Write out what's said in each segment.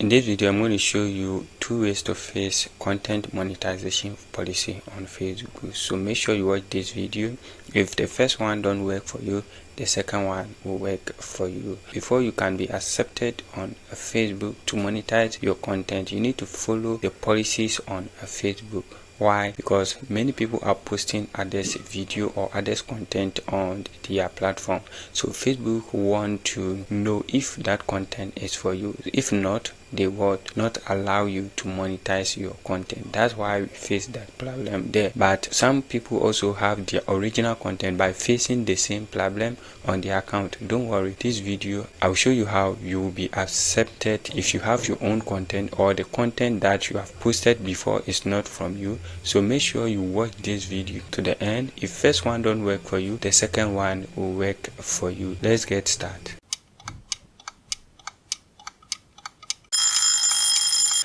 In this video, I'm going to show you 2 ways to face content monetization policy on Facebook. So make sure you watch this video. If the first one don't work for you, the second one will work for you. Before you can be accepted on Facebook to monetize your content, you need to follow the policies on Facebook. Why? Because many people are posting others video or others content on their platform. So Facebook want to know if that content is for you. If not, they will not allow you to monetize your content. That's why we face that problem there. But some people also have their original content by facing the same problem on their account. Don't worry, this video I'll show you how you will be accepted if you have your own content or the content that you have posted before is not from you. So make sure you watch this video to the end. If first one don't work for you, the second one will work for you. Let's get started.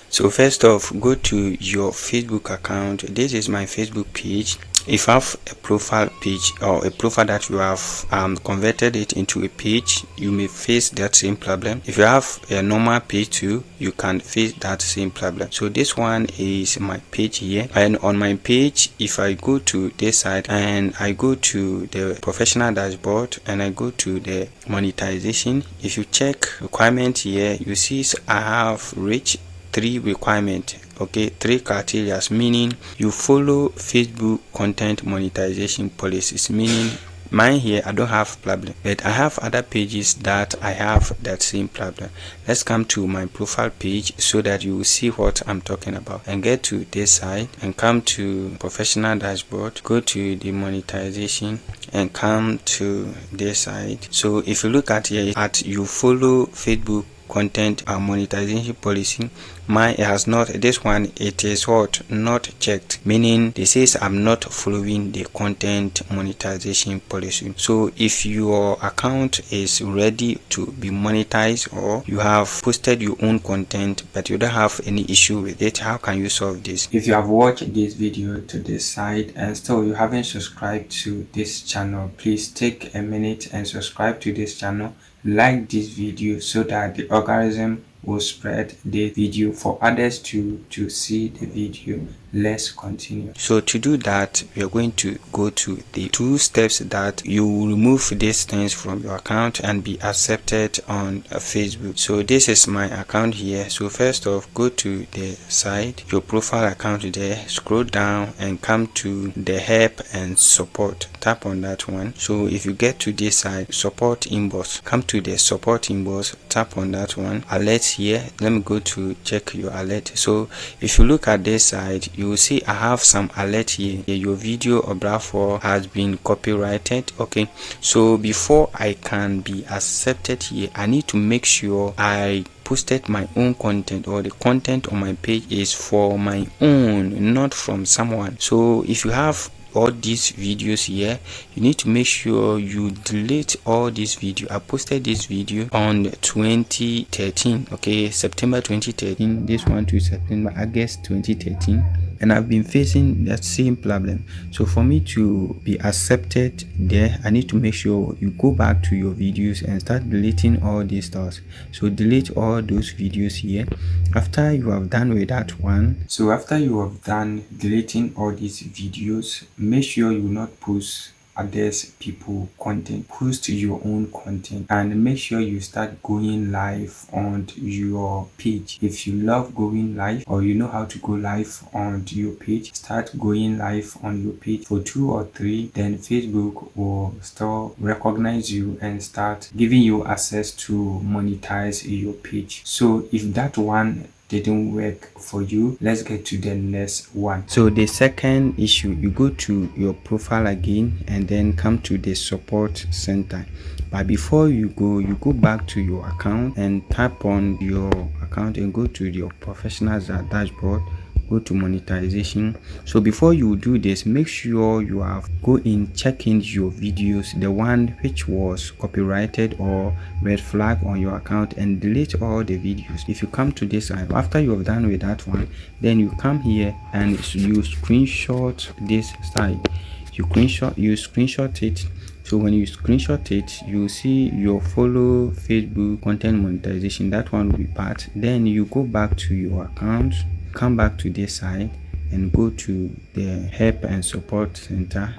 So first off, go to your Facebook account. This is my Facebook page. If you have a profile page or a profile that you have converted it into a page, you may face that same problem. If you have a normal page too, you can face that same problem. So this one is my page here, and on my page, if I go to this side and I go to the professional dashboard and I go to the monetization, if you check requirement here, you see I have reached 3 requirements. Okay, 3 criteria, meaning you follow Facebook content monetization policies, meaning mine here I don't have problem, but I have other pages that I have that same problem. Let's come to my profile page so that you will see what I'm talking about, and get to this side and come to professional dashboard, go to the monetization and come to this side. So if you look at here at you follow Facebook content and monetization policy, mine has not. This one, it is what not checked, meaning this says I'm not following the content monetization policy. So if your account is ready to be monetized or you have posted your own content but you don't have any issue with it, how can you solve this? If you have watched this video to this side and still you haven't subscribed to this channel, please take a minute and subscribe to this channel. Like this video so that the algorithm will spread the video for others to see the video. Let's continue. So to do that, we are going to go to the 2 steps that you will remove these things from your account and be accepted on Facebook. So this is my account here. So first off, go to the side, your profile account there, scroll down and come to the help and support. Tap on that one. So if you get to this side, support inbox, come to the support inbox, tap on that one. Alerts here, let me go to check your alert. So if you look at this side, you will see I have some alert here. Your video or browser has been copyrighted. Okay, so before I can be accepted here, I need to make sure I posted my own content, or the content on my page is for my own, not from someone. So if you have all these videos here, you need to make sure you delete all this video. I posted this video on 2013, okay, September 2013. This one to September, August 2013, and I've been facing that same problem. So for me to be accepted there, I need to make sure you go back to your videos and start deleting all these stuff. So delete all those videos here. After you have done with that one, so after you have done deleting all these videos, make sure you not post others people content, post your own content, and make sure you start going live on your page. If you love going live or you know how to go live on your page, start going live on your page for 2 or 3, then Facebook will still recognize you and start giving you access to monetize your page. So if that one didn't work for you, let's get to the next one. So the second issue, you go to your profile again and then come to the support center. But before you go back to your account and tap on your account and go to your professional dashboard, go to monetization. So before you do this, make sure you have go in checking your videos, the one which was copyrighted or red flag on your account, and delete all the videos. If you come to this side, after you have done with that one, then you come here and you screenshot this side. You screenshot it So when you screenshot it, you see your follow Facebook content monetization. That one will be part. Then you go back to your account, come back to this side and go to the help and support center.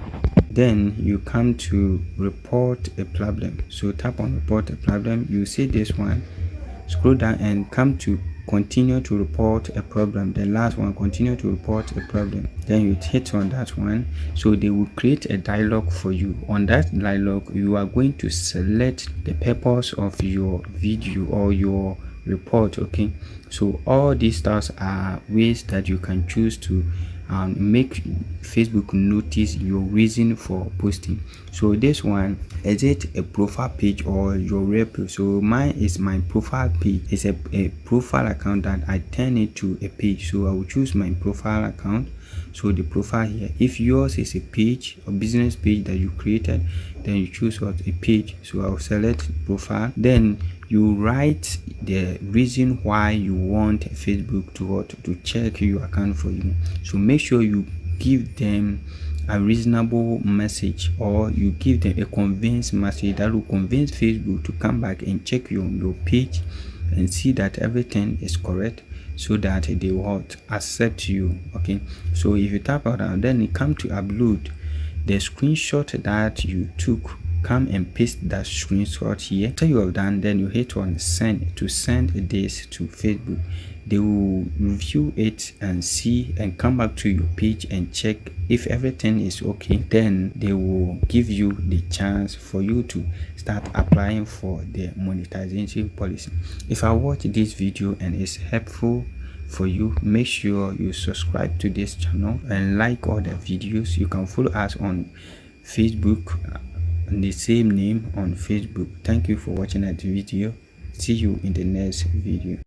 Then you come to report a problem. So tap on report a problem. You see this one, scroll down and come to continue to report a problem. The last one, continue to report a problem. Then you hit on that one. So they will create a dialog for you. On that dialog, you are going to select the purpose of your video or your report. Okay, so all these stars are ways that you can choose to make Facebook notice your reason for posting. So this one, is it a profile page or your rep? So mine is my profile page. It's a profile account that I turn it to a page. So I will choose my profile account. So the profile here, if yours is a page, a business page that you created, then you choose what a page. So I'll select profile. Then you write the reason why you want Facebook to check your account for you. So make sure you give them a reasonable message, or you give them a convince message that will convince Facebook to come back and check your page and see that everything is correct, so that they will accept you. Okay, so if you tap out and then you come to upload the screenshot that you took, come and paste that screenshot here. After you have done, then you hit on send to send this to Facebook. They will review it and see and come back to your page and check if everything is okay. Then they will give you the chance for you to start applying for the monetization policy. If I watch this video and it's helpful for you, make sure you subscribe to this channel and like all the videos. You can follow us on Facebook, the same name on Facebook. Thank you for watching that video. See you in the next video.